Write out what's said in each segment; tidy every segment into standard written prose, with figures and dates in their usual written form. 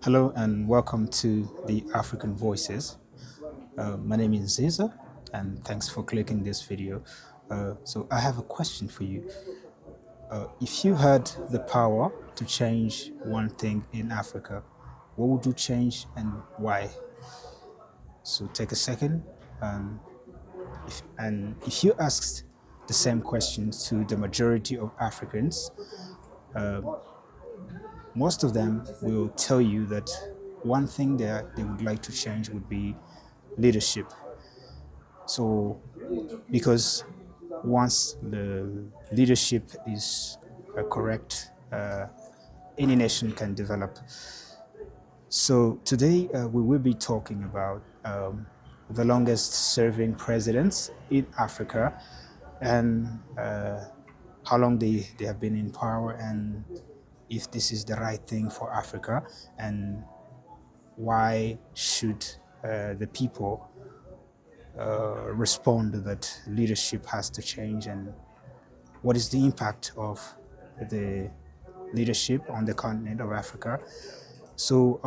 Hello and welcome to the African Voices. My name is Ziza and thanks for clicking this video. So I have a question for you. If you had the power to change one thing in Africa, what would you change and why? So take a second and if you asked the same questions to the majority of Africans, most of them will tell you that one thing that they would like to change would be leadership. So, because once the leadership is correct, any nation can develop. So, today we will be talking about the longest serving presidents in Africa and how long they have been in power and if this is the right thing for Africa and why should the people respond that leadership has to change and what is the impact of the leadership on the continent of Africa. So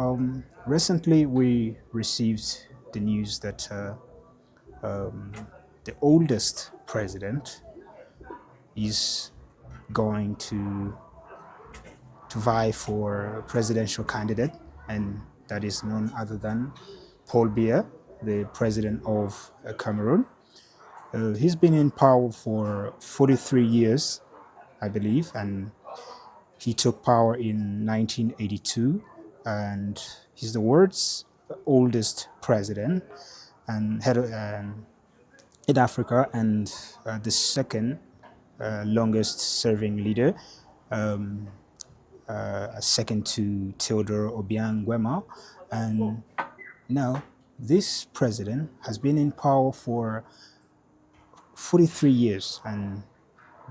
recently we received the news that the oldest president is going to vie for presidential candidate, and that is none other than Paul Biya, the president of Cameroon. He's been in power for 43 years, I believe, and he took power in 1982, and he's the world's oldest president and head in Africa, and the second longest serving leader, second to Teodoro Obiang. And now this president has been in power for 43 years, and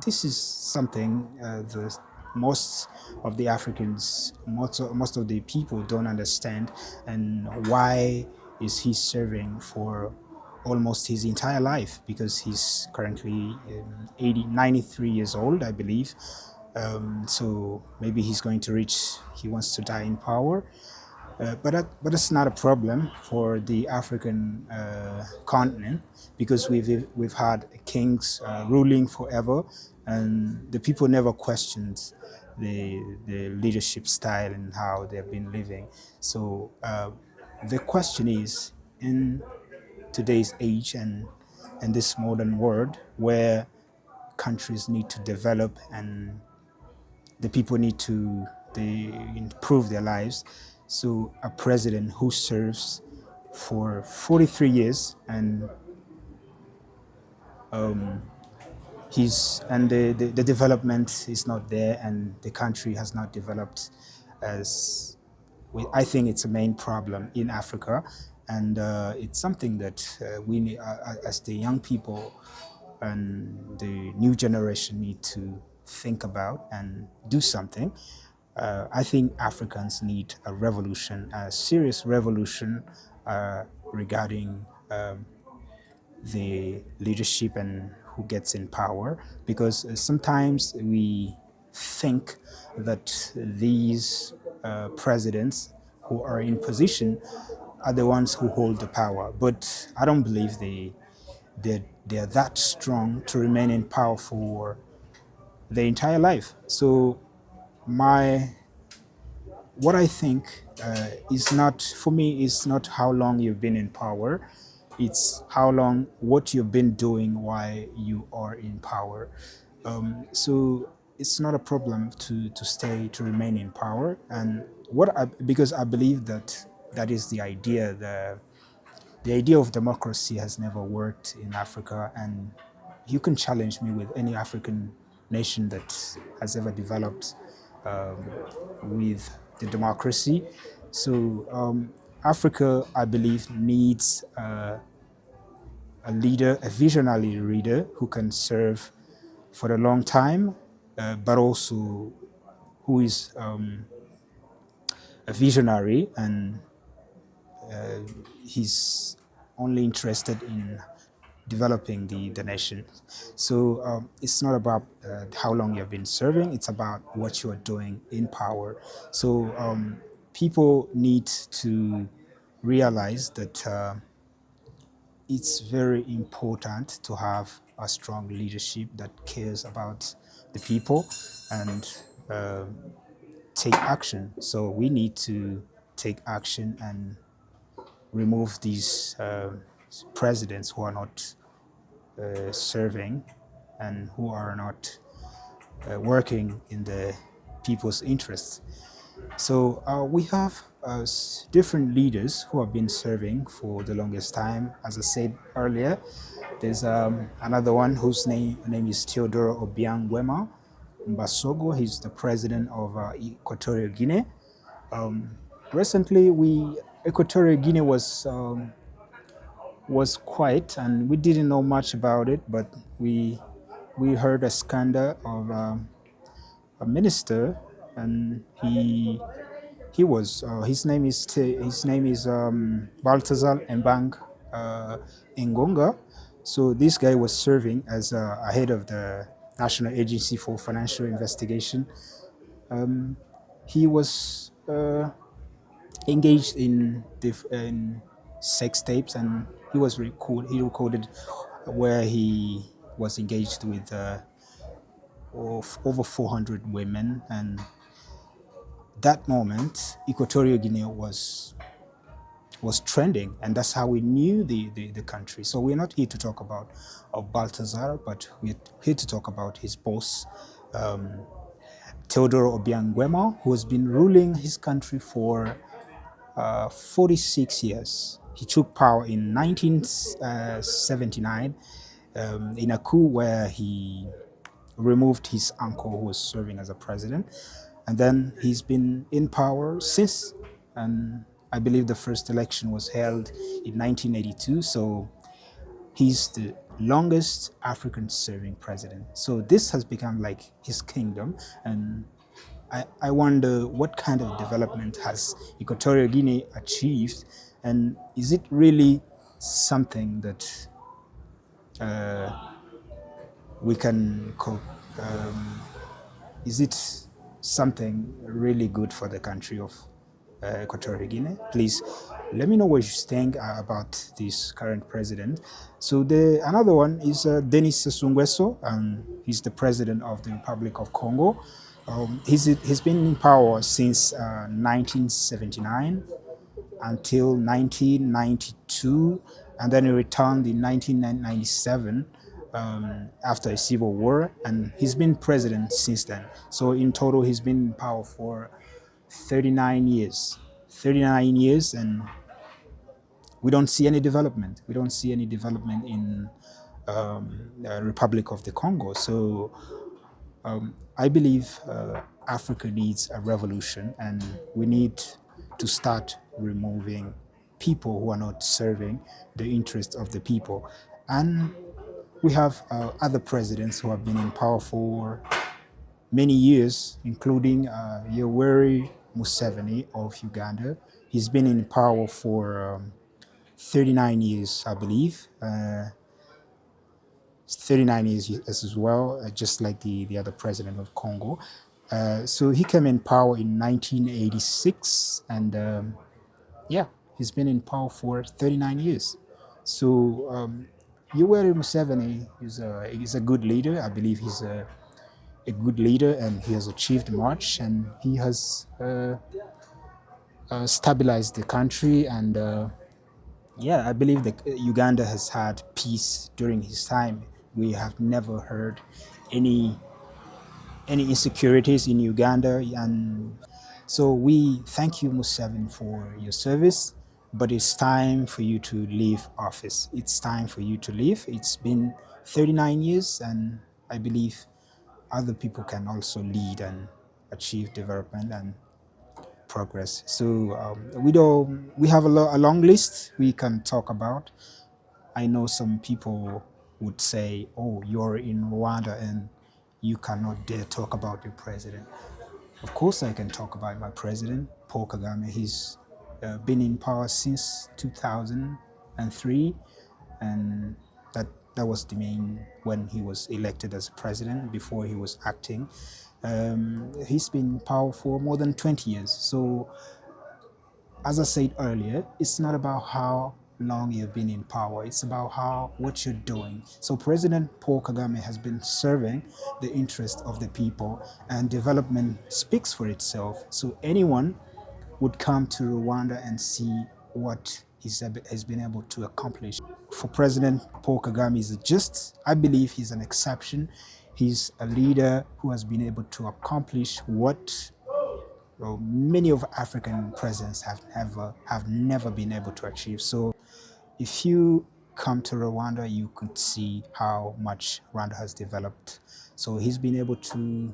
this is something the most of the Africans, most of the people don't understand, and why is he serving for almost his entire life, because he's currently 93 years old, I believe. So maybe he's going to reach, he wants to die in power. But that's not a problem for the African continent, because we've had kings ruling forever, and the people never questioned the leadership style and how they've been living. So the question is, in today's age and this modern world where countries need to develop and the people need to improve their lives. So a president who serves for 43 years and the development is not there and the country has not developed as I think it's a main problem in Africa, and it's something that we need, as the young people and the new generation need to think about and do something. I think Africans need a revolution, a serious revolution regarding the leadership and who gets in power, because sometimes we think that these presidents who are in position are the ones who hold the power, but I don't believe they're that strong to remain in power for their entire life. So my what I think is not, for me, is not how long you've been in power. It's how long, what you've been doing while you are in power. So it's not a problem to stay, to remain in power. And because I believe that that is the idea, the idea of democracy has never worked in Africa, and you can challenge me with any African nation that has ever developed with the democracy. So Africa, I believe, needs a leader, a visionary leader who can serve for a long time, but also who is a visionary and he's only interested in developing the nation. So it's not about how long you've been serving, it's about what you're doing in power. So people need to realize that it's very important to have a strong leadership that cares about the people and take action. So we need to take action and remove these presidents who are not serving and who are not working in the people's interests. So we have different leaders who have been serving for the longest time. As I said earlier, there's another one whose name is Teodoro Obiang Mbasogo. He's the president of Equatorial Guinea. Recently, Equatorial Guinea was quiet, and we didn't know much about it, but we heard a scandal of a minister, and he was his name is Baltazar Mbang Ngonga. So this guy was serving as a head of the National Agency for Financial Investigation. He was engaged in sex tapes, and he recorded where he was engaged with of over 400 women, and that moment Equatorial Guinea was trending, and that's how we knew the country. So we're not here to talk about Baltazar, but we're here to talk about his boss, Teodoro Obiang who has been ruling his country for 46 years. He took power in 1979 in a coup where he removed his uncle who was serving as a president. And then he's been in power since. And I believe the first election was held in 1982. So he's the longest African serving president. So this has become like his kingdom. And I wonder what kind of development has Equatorial Guinea achieved, and is it really something that we can is it something really good for the country of Equatorial Guinea? Please let me know what you think about this current president. So another one is Denis Sassou Nguesso, and he's the president of the Republic of Congo. He's been in power since 1979 until 1992, and then he returned in 1997 after a civil war, and he's been president since then. So in total, he's been in power for 39 years. 39 years, and we don't see any development. We don't see any development in the Republic of the Congo. So I believe Africa needs a revolution, and we need to start removing people who are not serving the interests of the people. And we have other presidents who have been in power for many years, including Yoweri Museveni of Uganda. He's been in power for 39 years, I believe. 39 years as well, just like the other president of Congo. So he came in power in 1986, and yeah, he's been in power for 39 years. So Yoweri Museveni is a good leader. I believe he's a good leader, and he has achieved much, and he has stabilized the country, and yeah, I believe that Uganda has had peace during his time. We have never heard any insecurities in Uganda, and so we thank you, Museveni, for your service. But it's time for you to leave office. It's time for you to leave. It's been 39 years, and I believe other people can also lead and achieve development and progress. So we have a long list we can talk about. I know some people would say, "Oh, you're in Rwanda and you cannot dare talk about your president." Of course, I can talk about my president, Paul Kagame. He's been in power since 2003, and that was the main when he was elected as president. Before he was acting, he's been in power for more than 20 years. So as I said earlier, it's not about how long you've been in power. It's about what you're doing. So President Paul Kagame has been serving the interest of the people, and development speaks for itself. So anyone would come to Rwanda and see what has been able to accomplish. For President Paul Kagame, I believe he's an exception. He's a leader who has been able to accomplish what, well, many of African presidents have never been able to achieve. So if you come to Rwanda, you could see how much Rwanda has developed. So he's been able to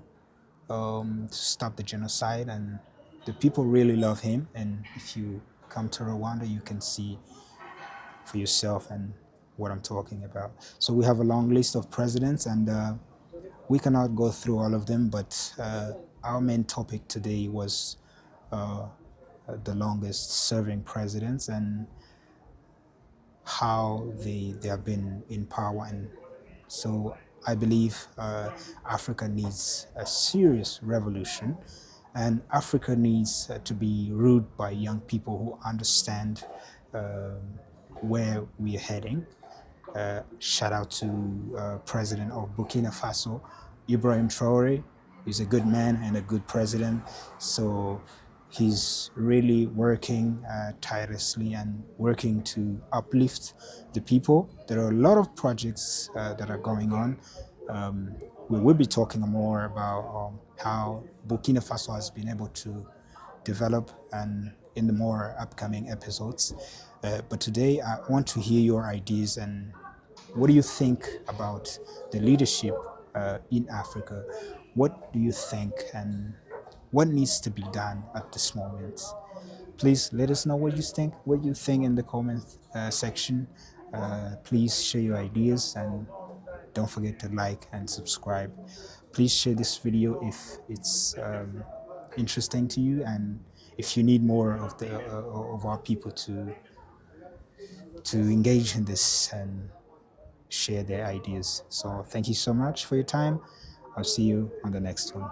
stop the genocide, and the people really love him. And if you come to Rwanda, you can see for yourself and what I'm talking about. So we have a long list of presidents, and we cannot go through all of them, but our main topic today was the longest serving presidents and how they have been in power. And so I believe Africa needs a serious revolution, and Africa needs to be ruled by young people who understand where we are heading. Shout out to President of Burkina Faso, Ibrahim Traore. He's a good man and a good president. So he's really working tirelessly and working to uplift the people. There are a lot of projects that are going on. We will be talking more about how Burkina Faso has been able to develop and in the more upcoming episodes. But today I want to hear your ideas and what do you think about the leadership in Africa? What do you think and what needs to be done at this moment? Please let us know what you think in the comment section. Please share your ideas and don't forget to like and subscribe. Please share this video if it's interesting to you, and if you need more of our people to engage in this and share their ideas. So thank you so much for your time. I'll see you on the next one.